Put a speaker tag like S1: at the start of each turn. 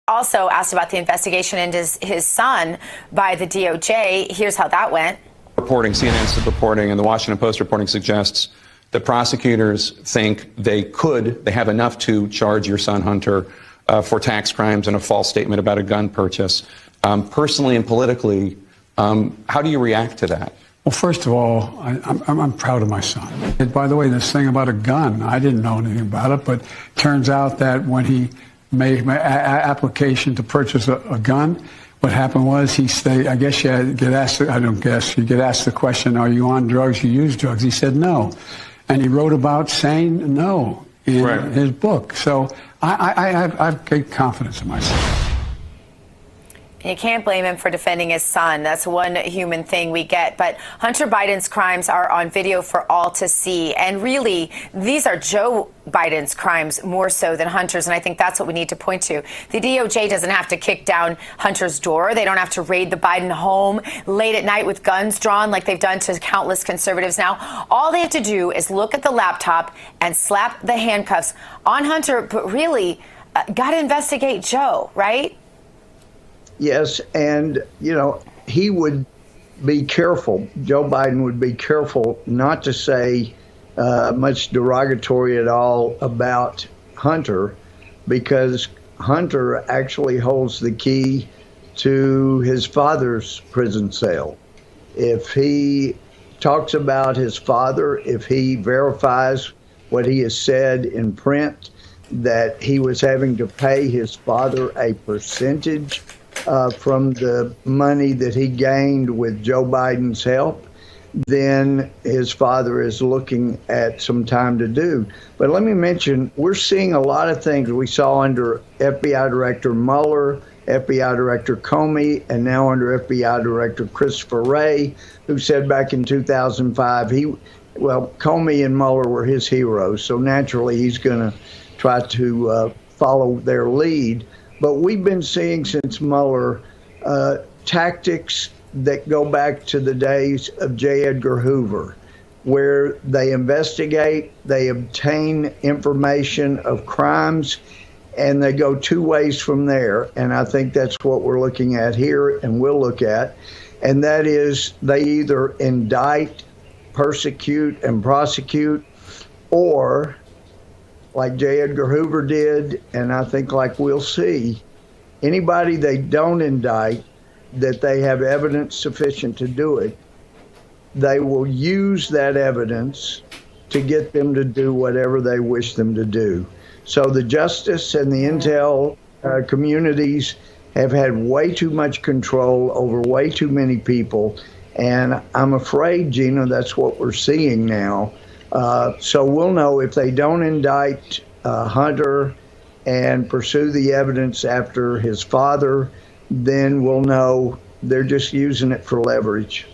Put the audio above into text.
S1: also asked about the investigation into his son by the DOJ. Here's how that went.
S2: CNN's reporting and the Washington Post reporting suggests that prosecutors think they have enough to charge your son Hunter for tax crimes and a false statement about a gun purchase. Personally and politically, how do you react to that?
S3: Well, first of all, I'm proud of my son. And by the way, this thing about a gun, I didn't know anything about it, but turns out that when he made my application to purchase a gun, what happened was I guess you get asked, I don't guess, you get asked the question, are you on drugs, you use drugs? He said no. And he wrote about saying no in his book. So I have great confidence in myself.
S1: You can't blame him for defending his son. That's one human thing we get. But Hunter Biden's crimes are on video for all to see. And really, these are Joe Biden's crimes more so than Hunter's. And I think that's what we need to point to. The DOJ doesn't have to kick down Hunter's door. They don't have to raid the Biden home late at night with guns drawn like they've done to countless conservatives now. All they have to do is look at the laptop and slap the handcuffs on Hunter. But really, got to investigate Joe, right?
S4: Yes, and, you know, he would be careful, Joe Biden would be careful not to say much derogatory at all about Hunter, because Hunter actually holds the key to his father's prison cell. If he talks about his father, if he verifies what he has said in print, that he was having to pay his father a percentage from the money that he gained with Joe Biden's help, then his father is looking at some time to do. But let me mention, we're seeing a lot of things we saw under FBI Director Mueller, FBI Director Comey, and now under FBI Director Christopher Wray, who said back in 2005, Comey and Mueller were his heroes, so naturally he's going to try to follow their lead. But we've been seeing since Mueller tactics that go back to the days of J. Edgar Hoover, where they investigate, they obtain information of crimes, and they go two ways from there. And I think that's what we're looking at here and will look at. And that is they either indict, persecute, and prosecute, or like J. Edgar Hoover did, and I think like we'll see, anybody they don't indict, that they have evidence sufficient to do it, they will use that evidence to get them to do whatever they wish them to do. So the justice and the intel communities have had way too much control over way too many people, and I'm afraid, Gina, that's what we're seeing now. So we'll know if they don't indict Hunter and pursue the evidence after his father, then we'll know they're just using it for leverage.